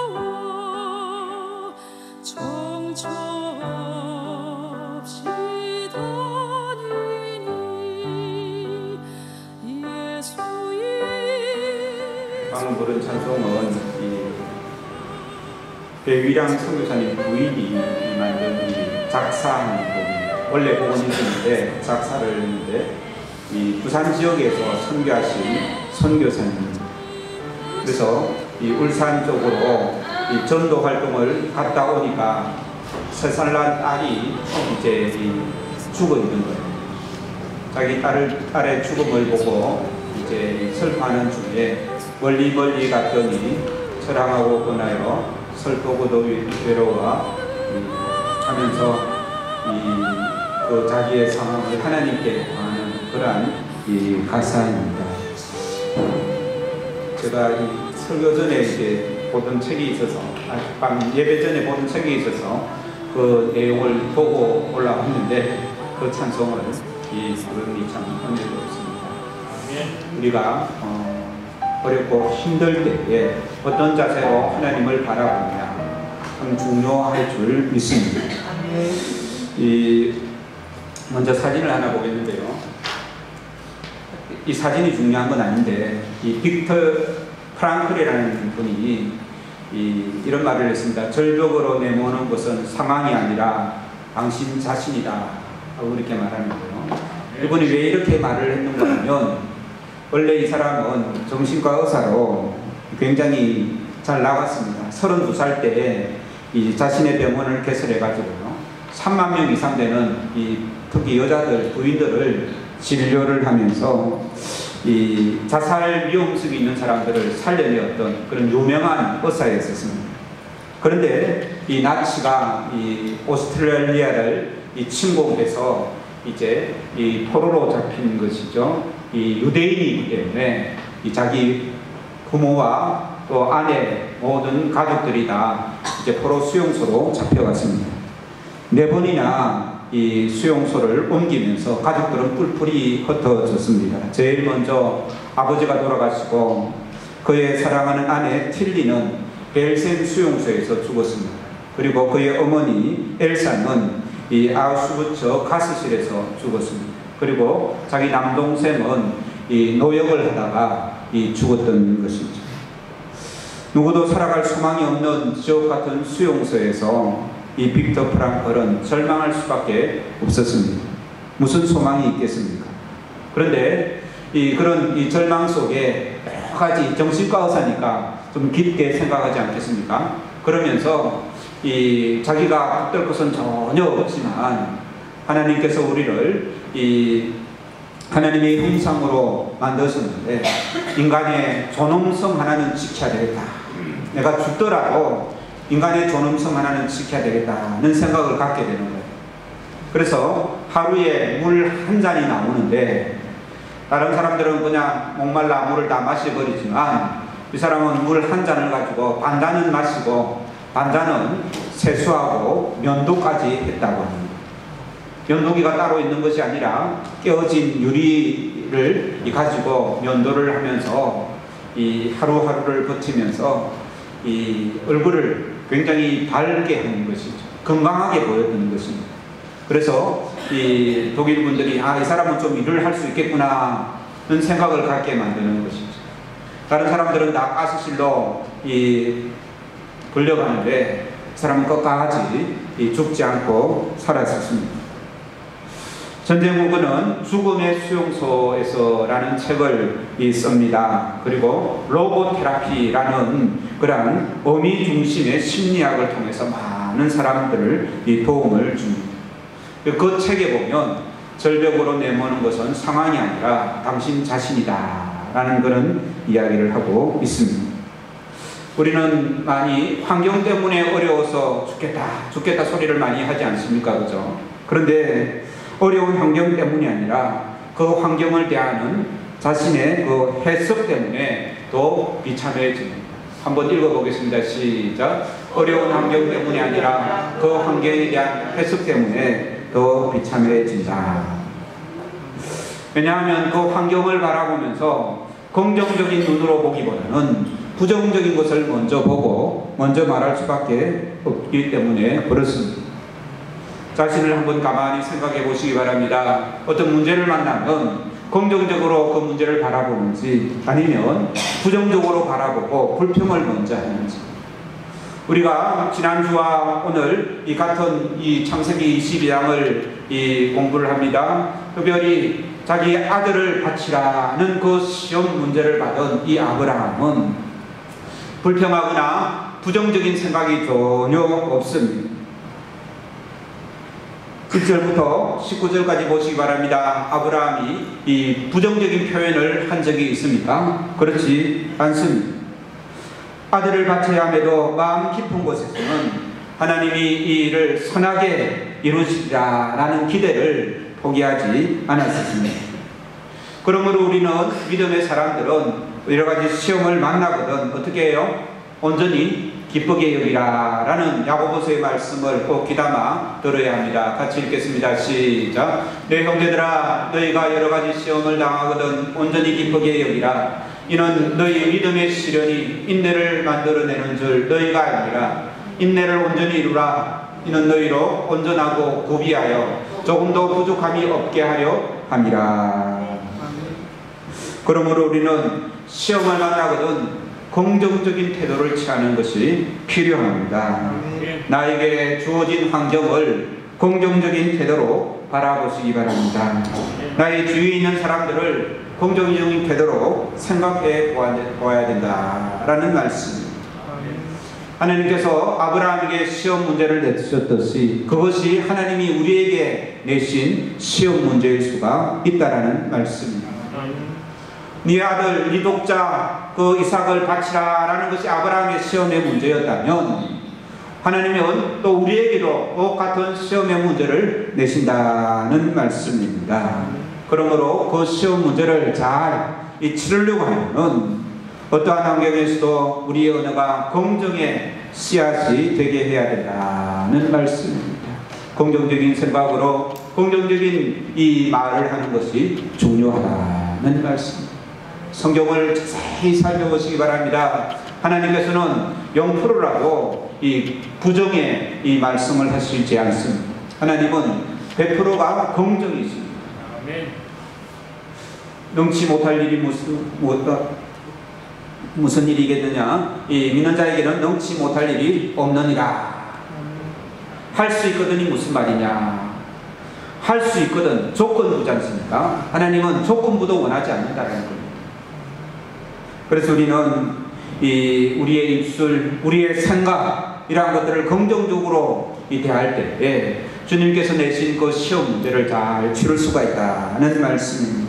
외로워 정처 없이 다니니 예수의 방금 부른 찬송은 배위량 선교사님 부인이 만든 이 작사한 곡입니다. 원래 곡은 있었는데 작사를 했는데 이 부산 지역에서 선교하신 선교사님, 그래서 이 울산 쪽으로 이 전도 활동을 갔다 오니까 3살 난 딸이 이제 죽어 있는 거예요. 자기 딸의 죽음을 보고 이제 슬퍼하는 중에 멀리 갔더니 철항하고 권하여 슬프고도 외로워 하면서 그 자기의 상황을 하나님께 구하는 그러한 이 가사입니다. 제가 이 설교 전에 이제 보던 책이 있어서, 밤 예배 전에 보던 책이 있어서 그 내용을 보고 올라왔는데 그 찬송을 부르니 참 은혜롭습니다. 우리가 어렵고 힘들 때에 어떤 자세로 하나님을 바라보느냐 참 중요할 줄 믿습니다. 먼저 사진을 하나 보겠는데요. 이 사진이 중요한 건 아닌데 이 빅터 프랑클이라는 분이 이런 말을 했습니다. 절벽으로 내모는 것은 상황이 아니라 당신 자신이다 하고 이렇게 말하는데요. 이분이 왜 이렇게 말을 했는가 하면 원래 이 사람은 정신과 의사로 굉장히 잘 나갔습니다. 32살 때 이 자신의 병원을 개설해가지고요, 3만 명 이상 되는 특히 여자들, 부인들을 진료를 하면서 이 자살 위험성이 있는 사람들을 살려내었던 그런 유명한 의사였었습니다. 그런데 이 나치가 이 오스트레일리아를 침공해서 이제 이 포로로 잡힌 것이죠. 이 유대인이기 때문에 이 자기 부모와 또 아내 모든 가족들이 다 이제 포로 수용소로 잡혀갔습니다. 4번이나 이 수용소를 옮기면서 가족들은 뿔뿔이 흩어졌습니다. 제일 먼저 아버지가 돌아가시고 그의 사랑하는 아내 틸리는 벨셈 수용소에서 죽었습니다. 그리고 그의 어머니 엘사는 이 아우슈비츠 가스실에서 죽었습니다. 그리고 자기 남동생은 이 노역을 하다가 죽었던 것이죠. 누구도 살아갈 소망이 없는 지옥 같은 수용소에서 이 빅터 프랑클은 절망할 수밖에 없었습니다. 무슨 소망이 있겠습니까? 그런데 그런 절망 속에 여러 가지 정신과 의사니까 좀 깊게 생각하지 않겠습니까? 그러면서 자기가 붙들 것은 전혀 없지만 하나님께서 우리를 하나님의 형상으로 만드셨는데 인간의 존엄성 하나는 지켜야 되겠다. 내가 죽더라도 인간의 존엄성 하나는 지켜야 되겠다는 생각을 갖게 되는 거예요. 그래서 하루에 물 한 잔이 나오는데 다른 사람들은 그냥 목말라 물을 다 마셔버리지만 이 사람은 물 한 잔을 가지고 반잔은 마시고 반잔은 세수하고 면도까지 했다고 합니다. 면도기가 따로 있는 것이 아니라 깨어진 유리를 가지고 면도를 하면서 하루하루를 버티면서 얼굴을 굉장히 밝게 하는 것이죠. 건강하게 보였던 것입니다. 그래서 독일 분들이 이 사람은 좀 일을 할 수 있겠구나는 생각을 갖게 만드는 것이죠. 다른 사람들은 다 가스실로 불려가는데 그 사람은 끝까지 죽지 않고 살았었습니다. 전쟁 후보는 죽음의 수용소에서라는 책을 씁니다. 그리고 로봇 테라피라는 그러한 어미 중심의 심리학을 통해서 많은 사람들을 도움을 줍니다. 그 책에 보면 절벽으로 내모는 것은 상황이 아니라 당신 자신이다 라는 그런 이야기를 하고 있습니다. 우리는 많이 환경 때문에 어려워서 죽겠다 소리를 많이 하지 않습니까? 그죠? 그런데 어려운 환경 때문이 아니라 그 환경을 대하는 자신의 그 해석 때문에 더 비참해집니다. 한번 읽어보겠습니다. 시작. 어려운 환경 때문이 아니라 그 환경에 대한 해석 때문에 더 비참해진다. 왜냐하면 그 환경을 바라보면서 그 긍정적인 눈으로 보기보다는 부정적인 것을 먼저 보고 먼저 말할 수밖에 없기 때문에 그렇습니다. 자신을 한번 가만히 생각해 보시기 바랍니다. 어떤 문제를 만나면 긍정적으로 그 문제를 바라보는지 아니면 부정적으로 바라보고 불평을 먼저 하는지. 우리가 지난주와 오늘 이 같은 이 창세기 22장을 공부를 합니다. 특별히 자기 아들을 바치라는 그 시험 문제를 받은 이 아브라함은 불평하거나 부정적인 생각이 전혀 없습니다. 1절부터 19절까지 보시기 바랍니다. 아브라함이 이 부정적인 표현을 한 적이 있습니까? 그렇지 않습니다. 아들을 바쳐야 함에도 마음 깊은 곳에서는 하나님이 이 일을 선하게 이루시리라라는 기대를 포기하지 않았습니다. 그러므로 우리는 믿음의 사람들은 여러 가지 시험을 만나거든 어떻게 해요? 온전히 기쁘게 여기라라는 야고보서의 말씀을 꼭 귀담아 들어야 합니다. 같이 읽겠습니다. 시작. 내 형제들아 너희가 여러 가지 시험을 당하거든 온전히 기쁘게 여기라. 이는 너희 믿음의 시련이 인내를 만들어내는 줄 너희가 알리라. 인내를 온전히 이루라. 이는 너희로 온전하고 구비하여 조금도 부족함이 없게 하려 함이라. 그러므로 우리는 시험을 만나거든 긍정적인 태도를 취하는 것이 필요합니다. 나에게 주어진 환경을 긍정적인 태도로 바라보시기 바랍니다. 나의 주위에 있는 사람들을 긍정적인 태도로 생각해 보아야 된다라는 말씀입니다. 하나님께서 아브라함에게 시험 문제를 내주셨듯이 그것이 하나님이 우리에게 내신 시험 문제일 수가 있다라는 말씀입니다. 네 아들, 네 독자 그 이삭을 바치라라는 것이 아브라함의 시험의 문제였다면 하나님은 또 우리에게도 똑같은 시험의 문제를 내신다는 말씀입니다. 그러므로 그 시험 문제를 잘 치르려고 하면 어떠한 환경에서도 우리의 언어가 긍정의 씨앗이 되게 해야 된다는 말씀입니다. 긍정적인 생각으로 긍정적인 이 말을 하는 것이 중요하다는 말씀입니다. 성경을 자세히 살펴보시기 바랍니다. 하나님께서는 0%라고 이 부정의 이 말씀을 하시지 않습니다. 하나님은 100%가 긍정이십니다. 능치 못할 일이 무슨 일이겠느냐? 이 믿는 자에게는 능치 못할 일이 없느니라. 할 수 있거든이 무슨 말이냐? 할 수 있거든 조건부지 않습니까? 하나님은 조건부도 원하지 않는다는 겁니다. 그래서 우리는 우리의 입술, 우리의 생각 이러한 것들을 긍정적으로 대할 때에 주님께서 내신 그 시험 문제를 잘 치를 수가 있다는 말씀입니다.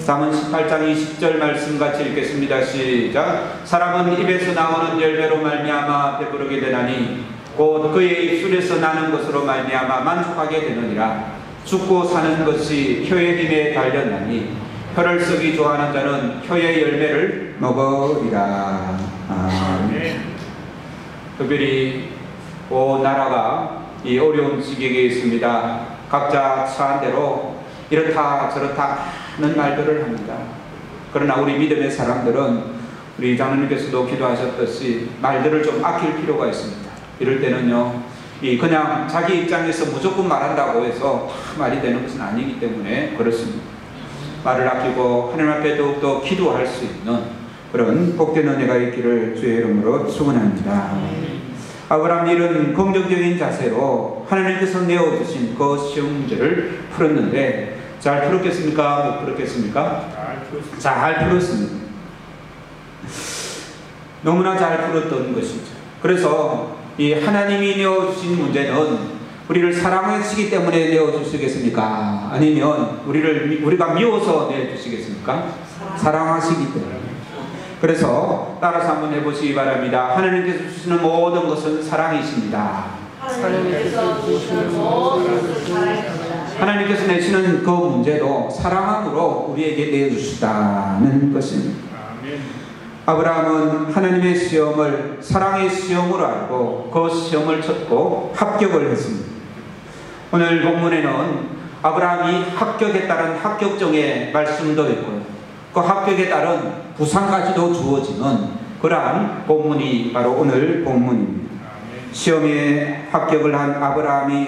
잠언 18장 20절 말씀 같이 읽겠습니다. 시작. 사람은 입에서 나오는 열매로 말미암아 배부르게 되나니 곧 그의 입술에서 나는 것으로 말미암아 만족하게 되느니라. 죽고 사는 것이 혀의 힘에 달렸나니 혀를 쓰기 좋아하는 자는 혀의 열매를 먹으리라. 특별히 나라가 이 어려운 지경에 있습니다. 각자 처한 대로 이렇다 저렇다 하는 말들을 합니다. 그러나 우리 믿음의 사람들은 우리 장로님께서도 기도하셨듯이 말들을 좀 아낄 필요가 있습니다. 이럴 때는요 그냥 자기 입장에서 무조건 말한다고 해서 말이 되는 것은 아니기 때문에 그렇습니다. 말을 아끼고 하나님 앞에 더욱더 기도할 수 있는 그런 복된 은혜가 있기를 주의 이름으로 축원합니다. 아브라함이 이런 긍정적인 자세로 하나님께서 내어주신 그 시험 문제를 풀었는데 잘 풀었겠습니까? 못 풀었겠습니까? 잘 풀었습니다. 너무나 잘 풀었던 것이죠. 그래서 이 하나님이 내어주신 문제는 우리를 사랑하시기 때문에 내어주시겠습니까? 아니면 우리가 미워서 내어주시겠습니까? 사랑하시기 때문에. 그래서 따라서 한번 해보시기 바랍니다. 하나님께서 주시는 모든 것은 사랑이십니다. 하나님께서 내시는 그 문제도 사랑함으로 우리에게 내어주시다는 것입니다. 아브라함은 하나님의 시험을 사랑의 시험으로 알고 그 시험을 쳤고 합격을 했습니다. 오늘 본문에는 아브라함이 합격했다는 합격정의 말씀도 있고요. 그 합격에 따른 부상까지도 주어지는 그러한 본문이 바로 오늘 본문입니다. 시험에 합격을 한 아브라함이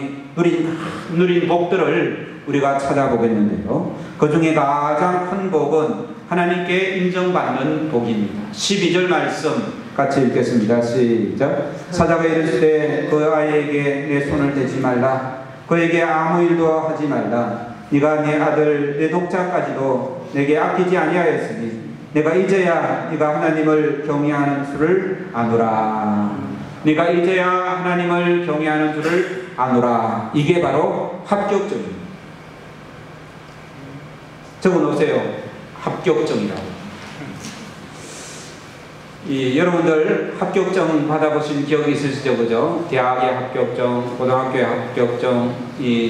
누린 복들을 우리가 찾아보겠는데요. 그 중에 가장 큰 복은 하나님께 인정받는 복입니다. 12절 말씀 같이 읽겠습니다. 시작. 사자가 이르시되 그 아이에게 내 손을 대지 말라. 그에게 아무 일도 하지 말라. 네가 내 아들 내 독자까지도 내게 아끼지 아니하였으니 내가 이제야 네가 하나님을 경외하는 줄을 아노라. 네가 이제야 하나님을 경외하는 줄을 아노라. 이게 바로 합격점입니다. 적어놓으세요. 합격점이라고. 여러분들 합격점 받아보신 기억이 있으시죠? 그죠? 대학의 합격점, 고등학교의 합격점,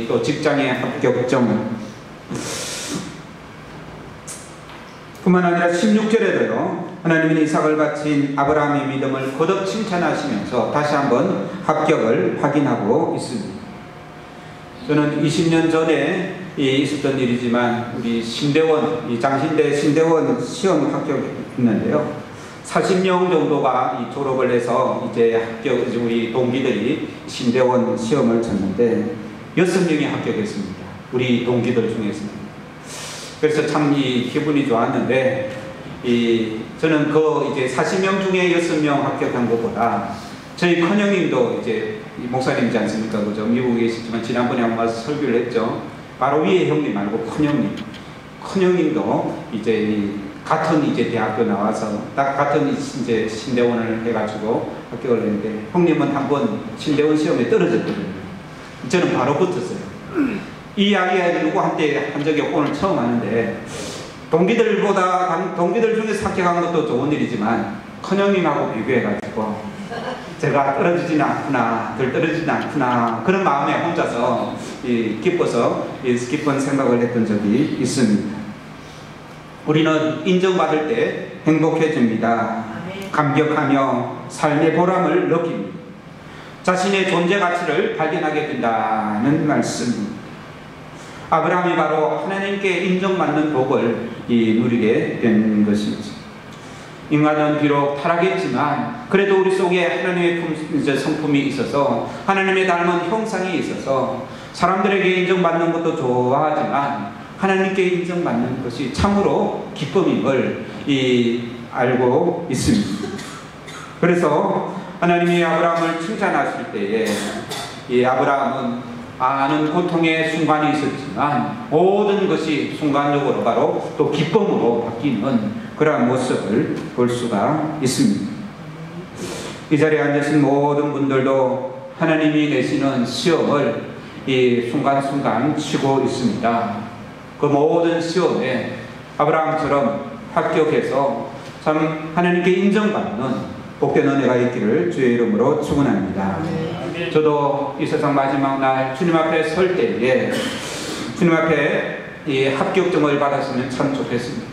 또 직장의 합격점. 뿐만 아니라 16절에도요. 하나님은 이삭을 바친 아브라함의 믿음을 거듭 칭찬하시면서 다시 한번 합격을 확인하고 있습니다. 저는 20년 전에 있었던 일이지만 우리 신대원, 장신대 신대원 시험 합격했는데요. 40명 정도가 졸업을 해서 이제 우리 동기들이 신대원 시험을 쳤는데 6명이 합격했습니다. 우리 동기들 중에서는. 그래서 참 기분이 좋았는데, 저는 이제 40명 중에 6명 합격한 것보다 저희 큰형님도 이제 목사님이지 않습니까? 그죠? 미국에 계시지만 지난번에 한번 와서 설교를 했죠. 바로 위에 형님 말고 큰형님도 이제 같은 이제 대학교 나와서 딱 같은 이제 신대원을 해가지고 합격을 했는데 형님은 한번 신대원 시험에 떨어졌거든요. 저는 바로 붙었어요. 이 이야기 누구한테 한 적이 없고 오늘 처음 하는데 동기들 중에서 합격한 것도 좋은 일이지만 큰형님하고 비교해가지고 제가 떨어지지는 않구나, 덜 떨어지지는 않구나 그런 마음에 혼자서 기뻐서 기쁜 생각을 했던 적이 있습니다. 우리는 인정받을 때 행복해집니다. 감격하며 삶의 보람을 느낍니다. 자신의 존재 가치를 발견하게 된다는 말씀입니다. 아브라함이 바로 하나님께 인정받는 복을 누리게 된 것이죠. 인간은 비록 타락했지만 그래도 우리 속에 하나님의 성품이 있어서 하나님의 닮은 형상이 있어서 사람들에게 인정받는 것도 좋아하지만 하나님께 인정받는 것이 참으로 기쁨임을 알고 있습니다. 그래서 하나님이 아브라함을 칭찬하실 때에 이 아브라함은 아는 고통의 순간이 있었지만 모든 것이 순간적으로 바로 또 기쁨으로 바뀌는 그러한 모습을 볼 수가 있습니다. 이 자리에 앉으신 모든 분들도 하나님이 내시는 시험을 이 순간순간 치고 있습니다. 그 모든 시험에 아브라함처럼 합격해서 참 하나님께 인정받는 복된 은혜가 있기를 주의 이름으로 축원합니다. 저도 이 세상 마지막 날 주님 앞에 설 때에 주님 앞에 이 합격증을 받았으면 참 좋겠습니다.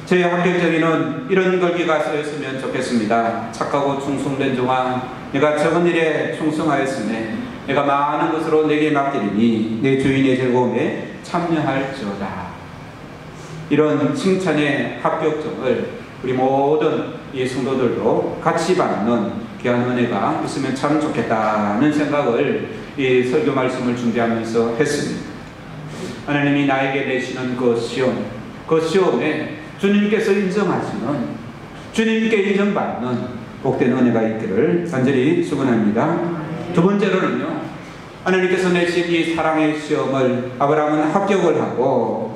제 합격증에는 이런 글귀가 쓰였으면 좋겠습니다. 착하고 충성된 종아, 내가 적은 일에 충성하였으니 내가 많은 것으로 내게 맡기리니 내 주인의 즐거움에 참여할지어다. 이런 칭찬의 합격증을 우리 모든 이 성도들도 같이 받는 귀한 은혜가 있으면 참 좋겠다는 생각을 이 설교 말씀을 준비하면서 했습니다. 하나님이 나에게 내시는 그 시험에 주님께서 인정하시는, 주님께 인정받는 복된 은혜가 있기를 간절히 축원합니다. 두 번째로는요, 하나님께서 내신 이 사랑의 시험을 아브라함은 합격을 하고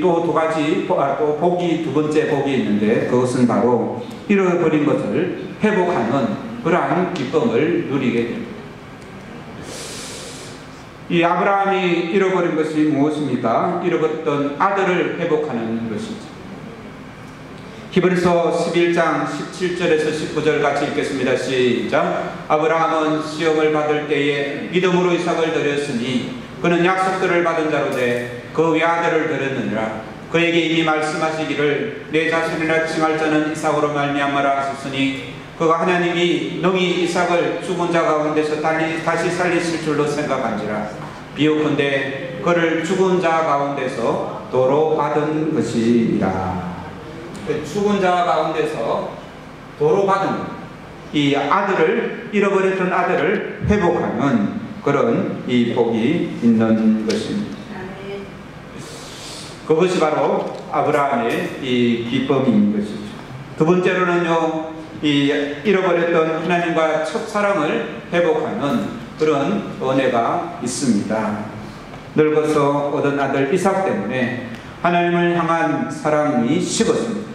또 두 가지 또 두 번째 복이 있는데 그것은 바로 잃어버린 것을 회복하는 그러한 기쁨을 누리게 됩니다. 이 아브라함이 잃어버린 것이 무엇입니까? 잃어버렸던 아들을 회복하는 것이죠. 히브리서 11장 17절에서 19절 같이 읽겠습니다. 시작. 아브라함은 시험을 받을 때에 믿음으로 이삭을 드렸으니 그는 약속들을 받은 자로 돼 그 외아들을 드렸느니라. 그에게 이미 말씀하시기를 내 자손이라 칭할 자는 이삭으로 말미암아라 하셨으니 그가 하나님이 능히 이삭을 죽은 자 가운데서 다시 살리실 줄로 생각한지라. 비오컨대 그를 죽은 자 가운데서 도로 받은 것이니라. 죽은 자 가운데서 도로 받은 이 아들을, 잃어버렸던 아들을 회복하는 그런 이 복이 있는 것입니다. 그것이 바로 아브라함의 이 기쁨인 것이죠. 두 번째로는요, 이 잃어버렸던 하나님과 첫사랑을 회복하는 그런 은혜가 있습니다. 늙어서 얻은 아들 이삭 때문에 하나님을 향한 사랑이 식었습니다.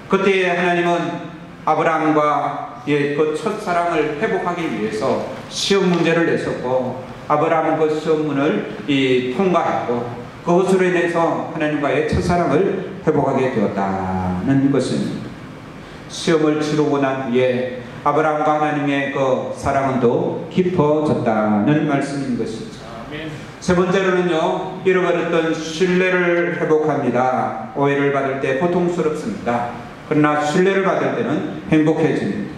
그때 하나님은 아브라함과 그 첫사랑을 회복하기 위해서 시험 문제를 내셨고, 아브라함은 그 시험문을 통과했고, 그것으로 인해서 하나님과의 첫사랑을 회복하게 되었다는 것입니다. 시험을 치르고 난 뒤에 아브라함과 하나님의 그 사랑은 더 깊어졌다는 말씀인 것이죠. 세 번째로는요, 잃어버렸던 신뢰를 회복합니다. 오해를 받을 때 고통스럽습니다. 그러나 신뢰를 받을 때는 행복해집니다.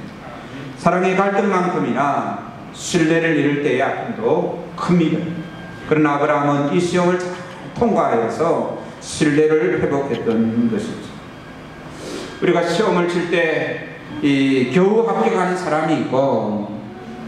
사랑의 갈등만큼이나 신뢰를 잃을 때의 아픔도 큽니다. 그러나 아브라함은 이 시험을 잘 통과하여서 신뢰를 회복했던 것이죠. 우리가 시험을 칠 때 겨우 합격하는 사람이 있고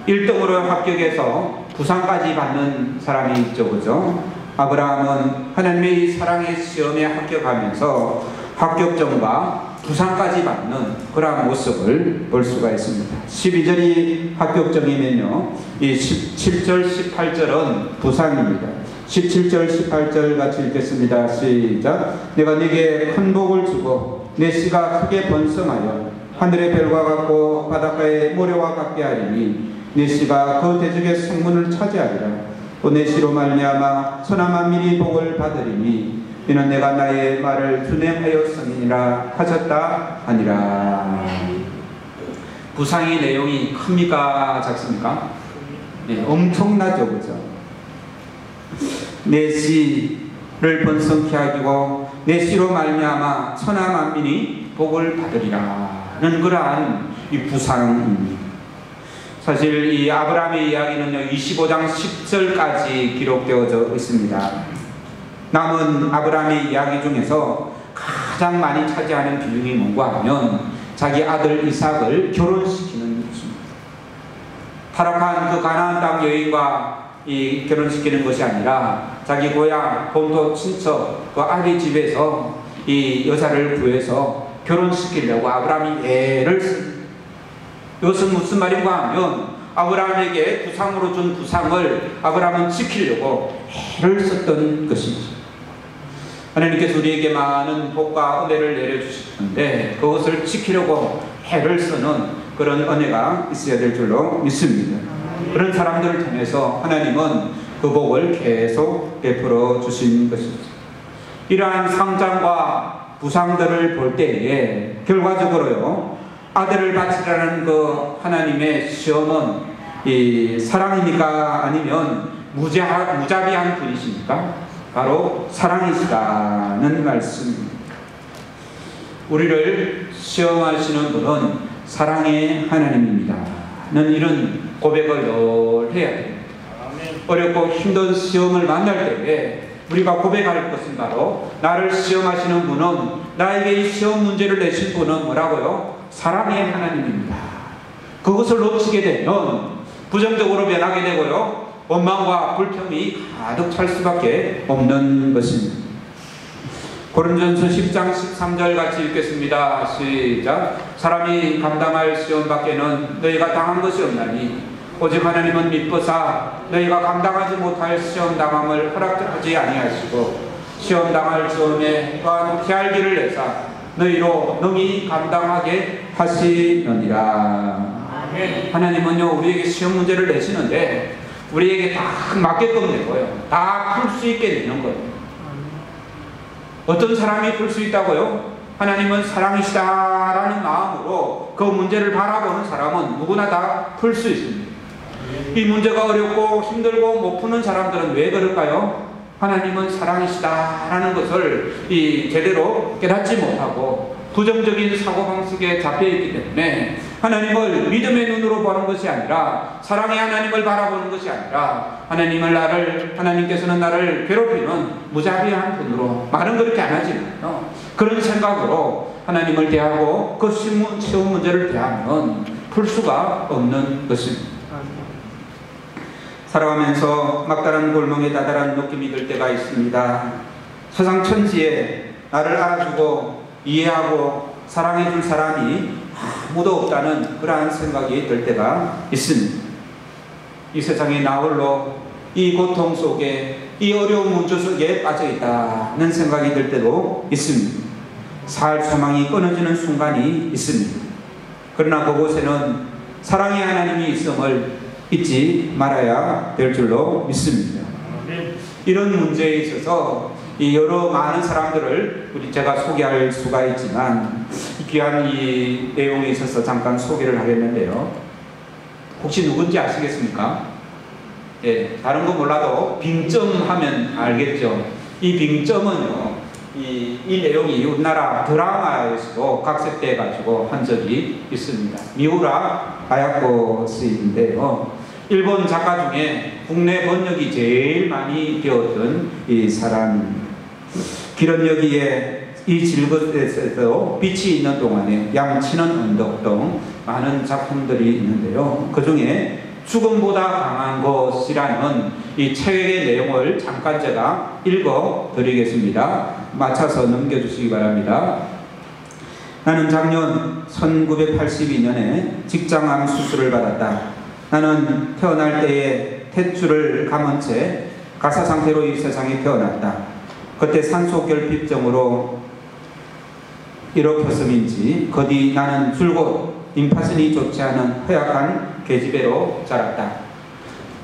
1등으로 합격해서 부상까지 받는 사람이 있죠, 그죠? 아브라함은 하나님의 사랑의 시험에 합격하면서 합격점과 부상까지 받는 그러한 모습을 볼 수가 있습니다. 12절이 합격점이면요, 이 17절, 18절은 부상입니다. 17절, 18절 같이 읽겠습니다. 시작. 내가 네게 큰 복을 주고 내 씨가 크게 번성하여 하늘의 별과 같고 바닷가의 모래와 같게 하리니 내 씨가 그 대적의 성문을 차지하리라. 또 내 씨로 말미암아 천하 만민이 복을 받으리니 이는 내가 나의 말을 준행하였음이니라 하셨다 하니라. 부상의 내용이 큽니까 작습니까? 네, 엄청나죠, 그죠? 내 씨를 번성케 하기고 내 씨로 말미암아 천하 만민이 복을 받으리라는 그러한 이 부상입니다. 사실 이 아브라함의 이야기는요, 25장 10절까지 기록되어져 있습니다. 남은 아브라함의 이야기 중에서 가장 많이 차지하는 비중이 뭔가 하면 자기 아들 이삭을 결혼시키는 것입니다. 타락한 그 가나안 땅 여인과 결혼시키는 것이 아니라 자기 고향 본토 친척 그 아비 집에서 이 여자를 구해서 결혼시키려고 아브라함이 애를 씁니다. 이것은 무슨 말인가 하면 아브라함에게 부상으로 준 부상을 아브라함은 지키려고 애를 썼던 것입니다. 하나님께서 우리에게 많은 복과 은혜를 내려주시는데 그것을 지키려고 애를 쓰는 그런 은혜가 있어야 될 줄로 믿습니다. 그런 사람들을 통해서 하나님은 그 복을 계속 베풀어 주신 것이죠. 이러한 상장과 부상들을 볼 때에 결과적으로요, 아들을 바치라는 그 하나님의 시험은 이 사랑입니까? 아니면 무자비한 분이십니까? 바로 사랑이시다는 말씀입니다. 우리를 시험하시는 분은 사랑의 하나님입니다. 는 이런 고백을 늘 해야 됩니다. 어렵고 힘든 시험을 만날 때에 우리가 고백할 것은 바로 나를 시험하시는 분은, 나에게 이 시험 문제를 내신 분은 뭐라고요? 사랑의 하나님입니다. 그것을 놓치게 되면 부정적으로 변하게 되고요, 원망과 불평이 가득 찰 수밖에 없는 것입니다. 고린도전서 10장 13절 같이 읽겠습니다. 시작. 사람이 감당할 시험 밖에는 너희가 당한 것이 없나니 오직 하나님은 미쁘사 너희가 감당하지 못할 시험 당함을 허락하지 아니하시고 시험 당할 시험에 또한 피할 길을 내사 너희로 능히 감당하게 하시느니라. 하나님은요, 우리에게 시험 문제를 내시는데 우리에게 다 맞게끔 내고요, 다 풀 수 있게 내는 거예요. 어떤 사람이 풀 수 있다고요? 하나님은 사랑이시다라는 마음으로 그 문제를 바라보는 사람은 누구나 다 풀 수 있습니다. 이 문제가 어렵고 힘들고 못 푸는 사람들은 왜 그럴까요? 하나님은 사랑이시다라는 것을 제대로 깨닫지 못하고 부정적인 사고방식에 잡혀있기 때문에 하나님을 믿음의 눈으로 보는 것이 아니라, 사랑의 하나님을 바라보는 것이 아니라, 하나님께서는 나를 괴롭히는 무자비한 분으로, 말은 그렇게 안 하지만요, 그런 생각으로 하나님을 대하고 그 쉬운 문제를 대하면 풀 수가 없는 것입니다. 살아가면서 막다른 골목에 다다란 느낌이 들 때가 있습니다. 세상 천지에 나를 알아주고 이해하고 사랑해줄 사람이 아무도 없다는 그러한 생각이 들 때가 있습니다. 이 세상에 나 홀로 이 고통 속에, 이 어려운 문제 속에 빠져있다는 생각이 들 때도 있습니다. 살 소망이 끊어지는 순간이 있습니다. 그러나 그곳에는 사랑의 하나님이 있음을 잊지 말아야 될 줄로 믿습니다. 이런 문제에 있어서 여러 많은 사람들을 제가 소개할 수가 있지만, 귀한 이 내용에 있어서 잠깐 소개를 하겠는데요. 혹시 누군지 아시겠습니까? 예, 다른 거 몰라도 빙점 하면 알겠죠. 이 빙점은요, 이 내용이 우리나라 드라마에서도 각색돼 가지고 한 적이 있습니다. 미우라 아야코 씨인데요, 일본 작가 중에 국내 번역이 제일 많이 되었던 이 사람입니다. 길은 여기에 이 질것에서도 빛이 있는 동안에 양치는 언덕 등 많은 작품들이 있는데요. 그 중에 죽음보다 강한 것이라는 이 책의 내용을 잠깐 제가 읽어 드리겠습니다. 맞춰서 넘겨주시기 바랍니다. 나는 작년 1982년에 직장암 수술을 받았다. 나는 태어날 때에 탯줄을 감은 채 가사 상태로 이 세상에 태어났다. 그때 산소결핍증으로 일으켰음인지 거디 나는 줄곧 임파선이 좋지 않은 허약한 계집애로 자랐다.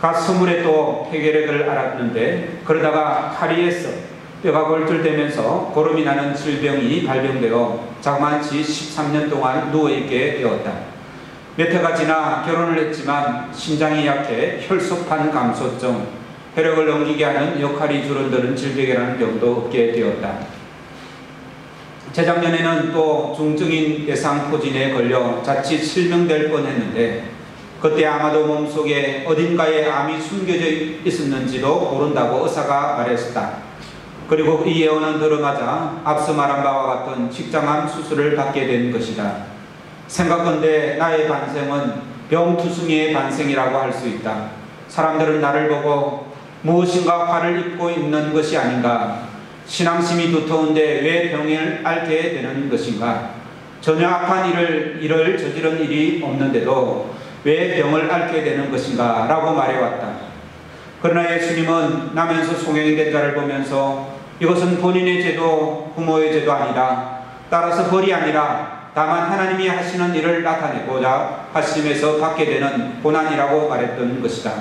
갓 20에 또 폐결핵을 앓았는데, 그러다가 카리에서 뼈가 골절되면서 고름이 나는 질병이 발병되어 자그마치 13년 동안 누워있게 되었다. 몇 해가 지나 결혼을 했지만 신장이 약해 혈소판 감소증, 혈액을 넘기게 하는 역할이 줄어드는 질병이라는 병도 얻게 되었다. 재작년에는 또 중증인 예상포진에 걸려 자칫 실명될 뻔했는데, 그때 아마도 몸속에 어딘가에 암이 숨겨져 있었는지도 모른다고 의사가 말했었다. 그리고 이 예언은 들어가자 앞서 말한 바와 같은 직장암 수술을 받게 된 것이다. 생각건대 나의 반생은 병투성이의 반생이라고 할 수 있다. 사람들은 나를 보고 무엇인가 화를 입고 있는 것이 아닌가, 신앙심이 두터운데 왜 병을 앓게 되는 것인가, 전혀 악한 일을 저지른 일이 없는데도 왜 병을 앓게 되는 것인가 라고 말해왔다. 그러나 예수님은 나면서 송영이 된 자를 보면서 이것은 본인의 죄도 부모의 죄도 아니다, 따라서 벌이 아니라 다만 하나님이 하시는 일을 나타내고자 하심에서 받게 되는 고난이라고 말했던 것이다.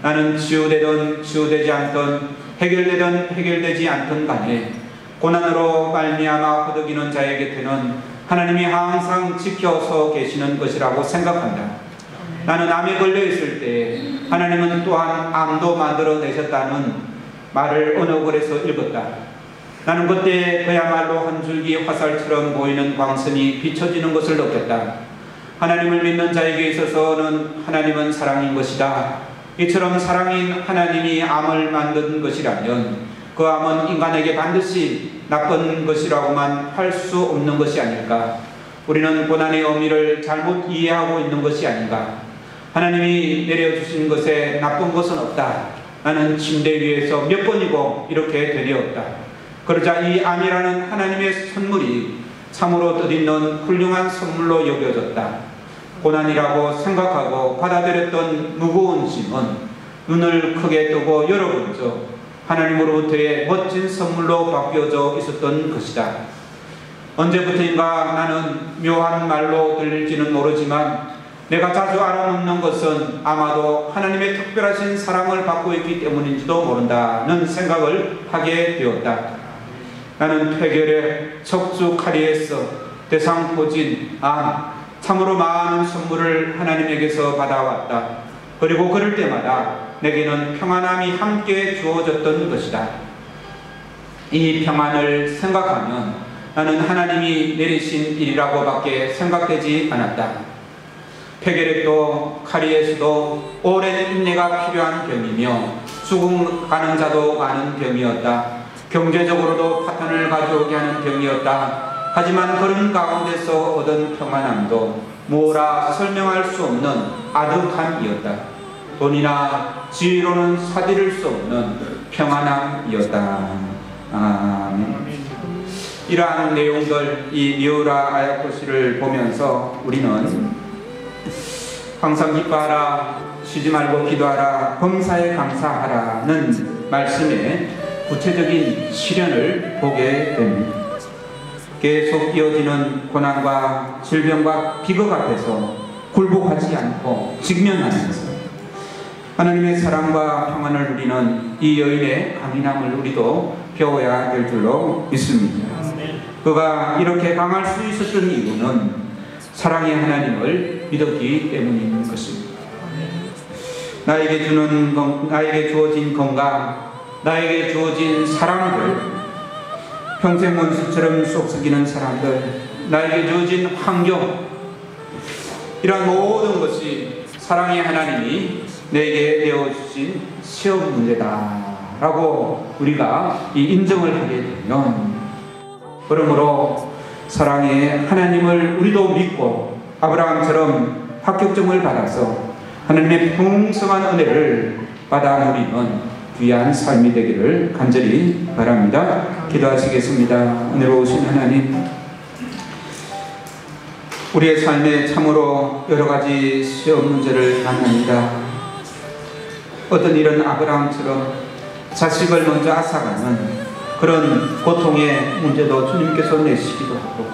나는 치유되든 치유되지 않든 해결되든 해결되지 않든 간에 고난으로 말미암아 허덕이는 자의 곁에는 하나님이 항상 지켜서 계시는 것이라고 생각한다. 나는 암에 걸려 있을 때 하나님은 또한 암도 만들어내셨다는 말을 어느 글에서 읽었다. 나는 그때 그야말로 한 줄기 화살처럼 보이는 광선이 비춰지는 것을 느꼈다. 하나님을 믿는 자에게 있어서는 하나님은 사랑인 것이다. 이처럼 사랑인 하나님이 암을 만든 것이라면 그 암은 인간에게 반드시 나쁜 것이라고만 할 수 없는 것이 아닐까. 우리는 고난의 의미를 잘못 이해하고 있는 것이 아닌가. 하나님이 내려주신 것에 나쁜 것은 없다. 나는 침대 위에서 몇 번이고 이렇게 되되었다. 그러자 이 암이라는 하나님의 선물이 참으로 뜻있는 훌륭한 선물로 여겨졌다. 고난이라고 생각하고 받아들였던 무거운 짐은 눈을 크게 뜨고 열어본저 하나님으로부터의 멋진 선물로 바뀌어져 있었던 것이다. 언제부터인가 나는 묘한 말로 들릴지는 모르지만 내가 자주 알아먹는 것은 아마도 하나님의 특별하신 사랑을 받고 있기 때문인지도 모른다는 생각을 하게 되었다. 나는 폐결핵, 척추 카리에스, 대상포진, 암, 참으로 많은 선물을 하나님에게서 받아왔다. 그리고 그럴 때마다 내게는 평안함이 함께 주어졌던 것이다. 이 평안을 생각하면 나는 하나님이 내리신 일이라고밖에 생각되지 않았다. 폐결핵도 카리에스도 오랜 인내가 필요한 병이며 죽음 가는 자도 많은 병이었다. 경제적으로도 파탄을 가져오게 하는 병이었다. 하지만 그런 가운데서 얻은 평안함도 뭐라 설명할 수 없는 아득함이었다. 돈이나 지위로는 사들일 수 없는 평안함이었다. 아멘. 이러한 내용들, 이 미우라 아야코시를 보면서 우리는 항상 기뻐하라, 쉬지 말고 기도하라, 범사에 감사하라는 말씀에 구체적인 실현을 보게 됩니다. 계속 이어지는 고난과 질병과 비극 앞에서 굴복하지 않고 직면하면서 하나님의 사랑과 평안을 누리는 이 여인의 강인함을 우리도 배워야 될 줄로 믿습니다. 그가 이렇게 강할 수 있었던 이유는 사랑의 하나님을 믿었기 때문인 것입니다. 나에게 주어진 건강, 나에게 주어진 사람들, 평생 원수처럼 쏙썩이는 사람들, 나에게 주어진 환경, 이러한 모든 것이 사랑의 하나님이 내게 내어주신 시험 문제다라고 우리가 이 인정을 하게 되면, 그러므로 사랑의 하나님을 우리도 믿고 아브라함처럼 합격점을 받아서 하나님의 풍성한 은혜를 받아 누리는 귀한 삶이 되기를 간절히 바랍니다. 기도하시겠습니다. 은혜로우신 하나님, 우리의 삶에 참으로 여러 가지 시험 문제를 만납니다. 어떤 일은 아브라함처럼 자식을 먼저 앗아가는 그런 고통의 문제도 주님께서 내시기도 하고,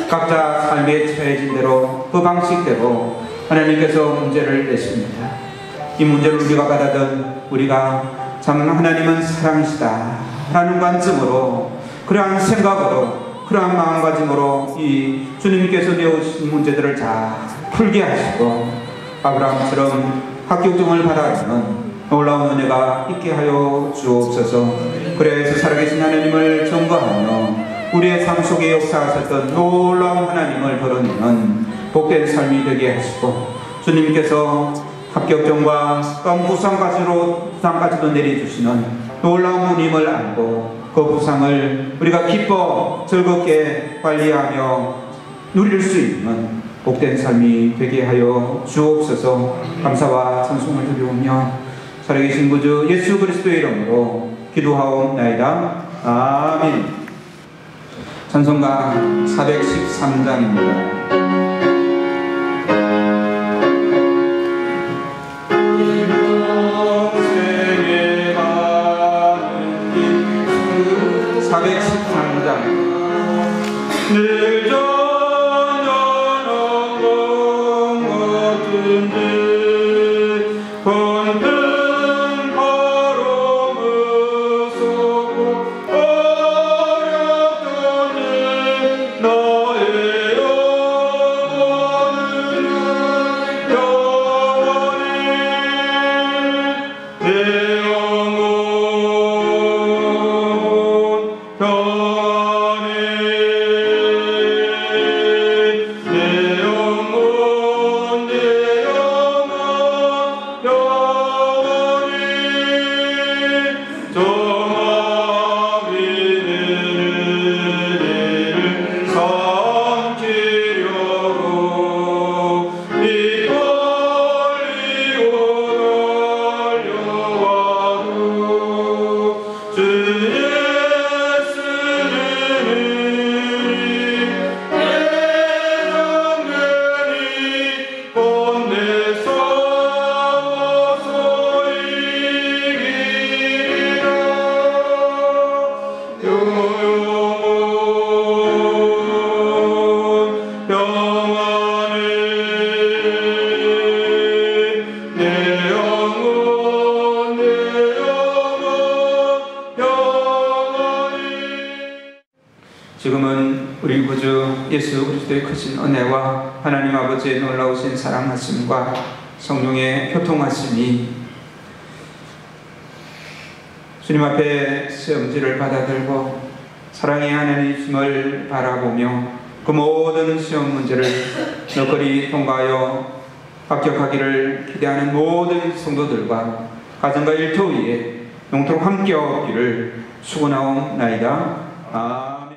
각자 삶에 처해진 대로 그 방식대로 하나님께서 문제를 내십니다. 이 문제를 우리가 받아든 우리가 참 하나님은 사랑이시다 라는 관점으로, 그러한 생각으로, 그러한 마음가짐으로 이 주님께서 내어주신 문제들을 잘 풀게 하시고 아브라함처럼 합격점을 받아가는 놀라운 은혜가 있게 하여 주옵소서. 그래서 살아계신 하나님을 전거하며 우리의 삶 속에 역사하셨던 놀라운 하나님을 드러내는 복된 삶이 되게 하시고, 주님께서 합격점과 또한 부상까지도 내려주시는 놀라운 분임을 알고 그 부상을 우리가 기뻐 즐겁게 관리하며 누릴 수 있는 복된 삶이 되게 하여 주옵소서. 감사와 찬송을 드리오며 살아계신 구주 예수 그리스도의 이름으로 기도하옵나이다. 아멘. 찬송가 413장입니다. 늘 전전하는 것든지 번든 바로 무섭고 어렵던 일 나의 영원히 내 영혼 지금은 우리 구주 예수 그리스도의 크신 은혜와 하나님 아버지의 놀라우신 사랑하심과 성령의 교통하심이 주님 앞에 시험지를 받아들고 사랑의 하나님을 바라보며 그 모든 시험 문제를 너그리 통과하여 합격하기를 기대하는 모든 성도들과 가정과 일터 위에 영토록 함께하기를 축원하옵나이다. 아멘.